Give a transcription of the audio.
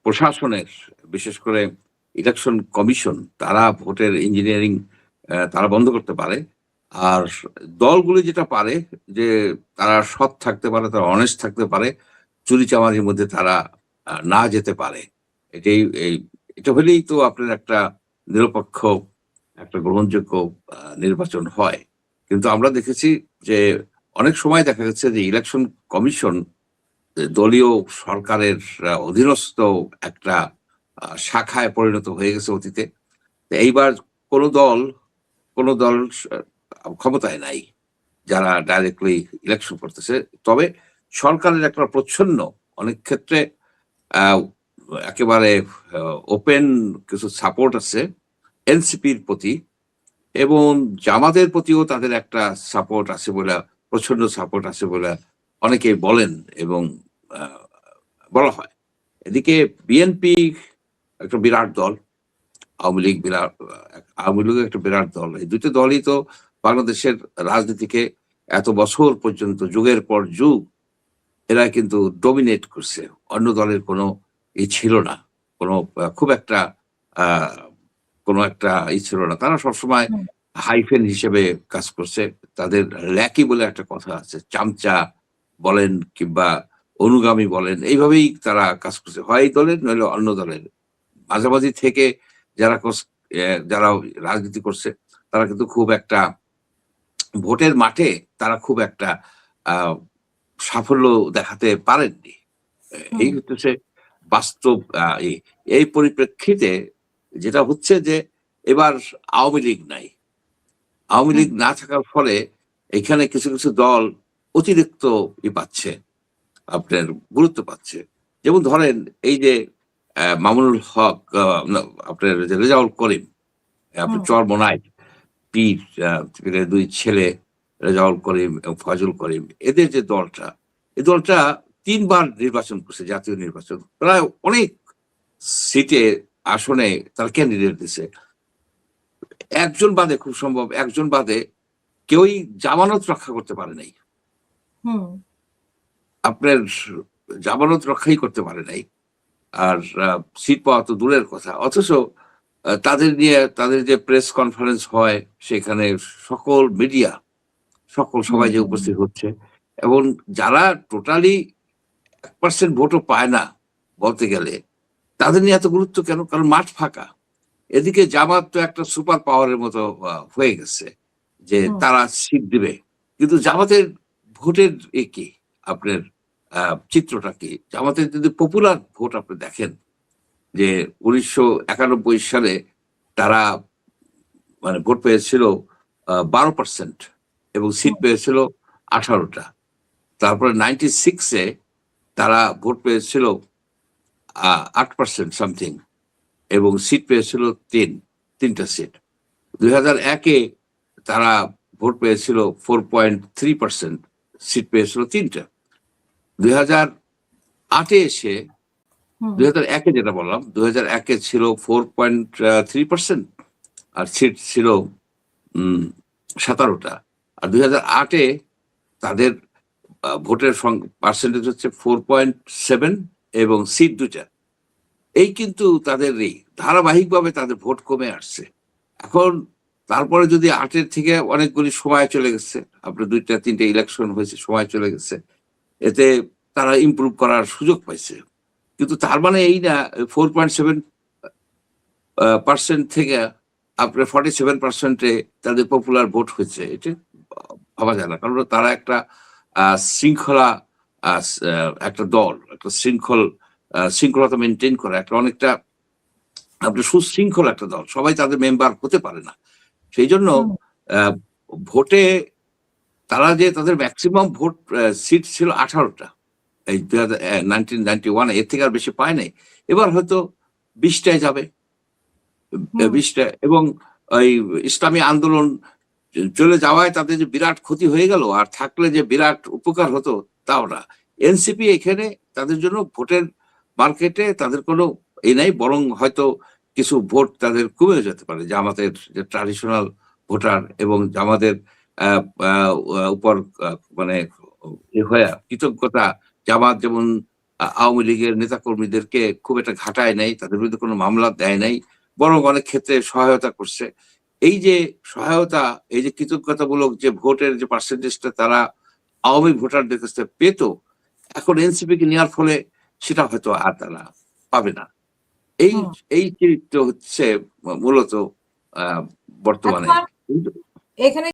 প্রশাসনের, বিশেষ করে ইলেকশন কমিশন, তারা ভোটের ইঞ্জিনিয়ারিং তারা বন্ধ করতে পারে। আর দলগুলি যেটা পারে যে তারা সৎ থাকতে পারে, তারা অনেস্ট থাকতে পারে, চুরিচামারির মধ্যে তারা না যেতে পারে। এটাই এটা হলেই তো আপনার একটা নিরপেক্ষ, একটা গ্রহণযোগ্য নির্বাচন হয়। কিন্তু আমরা দেখেছি যে অনেক সময় দেখা গেছে যে ইলেকশন কমিশন দলীয় সরকারের অধীনস্থ একটা শাখায় পরিণত হয়ে গেছে অতীতে। তো এইবার কোন দল কোন দল ক্ষমতায় নাই যারা ডাইরেক্টলি ইলেকশন করতেছে। তবে সরকারের একটা প্রচ্ছন্ন অনেক ক্ষেত্রে আহ, একেবারে ওপেন কিছু সাপোর্ট আছে এনসিপির প্রতি, এবং জামাতের প্রতিও তাদের একটা সাপোর্ট আছে বলে, প্রচন্ড সাপোর্ট আছে বলে অনেকেই বলেন এবং আহ, বলা হয়। এদিকে বিএনপি একটা বিরাট দল, আওয়ামী লীগ আওয়ামী লীগ একটা বিরাট দল। এই দুটো দলই তো বাংলাদেশের রাজনীতিকে এত বছর পর্যন্ত, যুগের পর যুগ, এরা কিন্তু ডমিনেট করছে। অন্য দলের কোনো ছিল না, কোনো খুব একটা আহ কোনো একটা ছিল না। তারা সবসময় হাইফেন হিসেবে কাজ করছে। তাদের ল্যাকি বলে একটা কথা আছে, চামচা বলেন কিংবা অনুগামী বলেন, এইভাবেই তারা কাজ করছে, হয় এই দলের নইলে অন্য দলের। মাঝামাঝি থেকে যারা যারা রাজনীতি করছে তারা কিন্তু খুব একটা ভোটের মাঠে তারা খুব একটা আহ সাফল্য দেখাতে পারেননি। এই হচ্ছে বাস্তব। এই পরিপ্রেক্ষিতে যেটা হচ্ছে যে এবার আওয়ামী লীগ নাই। আওয়ামী লীগ না থাকার ফলে এখানে কিছু কিছু দল অতিরিক্ত পাচ্ছে, আপনার গুরুত্ব পাচ্ছে। যেমন ধরেন এই যে মামুনুল হক, আপনার যে রেজাউল করিম, আপনার চরমোনাই পীর, পীরের দুই ছেলে রেজাউল করিম এবং ফয়জুল করিম, এদের যে দলটা, এই দলটা 3 বার নির্বাচন করছে, জাতীয় নির্বাচন, প্রায় অনেক সিটে আসনে তার ক্যান্ডিডেট দিছে। একজন বাদে, খুব সম্ভব একজন বাদে, কেউই জামানত রক্ষা করতে পারে নাই। আপনার জামানত রক্ষাই করতে পারে নাই। আর সিট পাওয়া তো দূরের কথা। অথচ তাদের নিয়ে তাদের যে প্রেস কনফারেন্স হয়, সেখানে সকল মিডিয়া, সবাই যে উপস্থিত হচ্ছে, এবং যারা টোটালি 1% ভোটও পায় না বলতে গেলে, তাদের নিয়ে এত গুরুত্ব কেন? কারণ মাঠ ফাঁকা। এদিকে জামাত তো একটা সুপার পাওয়ারের মতো হয়ে গেছে যে তারা সিট দিবে। কিন্তু জামাতের ভোটের কি আপনার চিত্রটা কি? জামাতের যদি পপুলার ভোট আপনি দেখেন যে 1991 সালে তারা মানে ভোট পেয়েছিল 12% এবং সিট পেয়েছিল 18টা। তারপরে 96-এ তারা ভোট পেয়েছিল 8% সামথিং এবং সিট পেয়েছিল 3টা সিট। 2001-এ তারা ভোট পেয়েছিল 4.3%, সিট পেয়েছিল 3টা। 2008-এ এসে, 2001-এ যেটা বললাম, 2001-এ ছিল 4.3% আর সিট ছিল 17টা। আর 2008-এ তাদের ভোটের পার্সেন্টেজ হচ্ছে 4.7 এবং সিট 2টা। এই কিন্তু তাদের ধারাবাহিকভাবে তাদের ভোট কমে আসছে। এখন তারপরে যদি 8-এর থেকে অনেকগুলি সময় চলে গেছে, আপনার 2-3টে ইলেকশন হয়েছে, সময় চলে গেছে, এতে তারা ইমপ্রুভ করার সুযোগ পাইছে। কিন্তু তার মানে এই না 4.7% থেকে আপনার 47%-এ তাদের পপুলার ভোট হয়েছে। এটা ভাবা যায় না, কারণ তারা একটা শৃঙ্খলা, একটা দল, একটা শৃঙ্খলতা মেনটেন করে, একটা অনেকটা আপনার সুশৃঙ্খল একটা দল। সবাই তাদের মেম্বার হতে পারে না। সেই জন্য ভোটে তারা যে তাদের ম্যাক্সিমাম ভোট সিট ছিল 18টা এই 1991, এর থেকে আর বেশি পায় নাই। এবার হয়তো 20টায় যাবে, 20টা। এবং ওই ইসলামী আন্দোলন চলে যাওয়ায় তাদের যে বিরাট ক্ষতি হয়ে গেল, আর থাকলে যে বিরাট উপকার হতো তাও না। এনসিপি এখানে তাদের জন্য ভোটের মার্কেটে তাদের কোনো নাই, বরং হয়তো কিছু ভোট তাদের কমে যেতে পারে জামাতের যে ট্রাডিশনাল ভোটার, এবং জামাতের উপর মানে হয়ে কৃতজ্ঞতা। জামাত যেমন আওয়ামী লীগের নেতাকর্মীদেরকে খুব একটা ঘাটায় নাই, তাদের বিরুদ্ধে কোনো মামলা দেয় নাই, বরং অনেক ক্ষেত্রে সহায়তা করছে। এই যে সহায়তা, এই যে কৃতজ্ঞতামূলক যে ভোটের যে পার্সেন্টেজটা তারা আওয়ামী ভোটারদের কাছ থেকে পেত, এখন এনসিপি কে নেওয়ার ফলে সেটা হয়তো আর তারা পাবে না। এই হুম। এই চরিত্র হচ্ছে মূলত বর্তমানে। এখন এখানে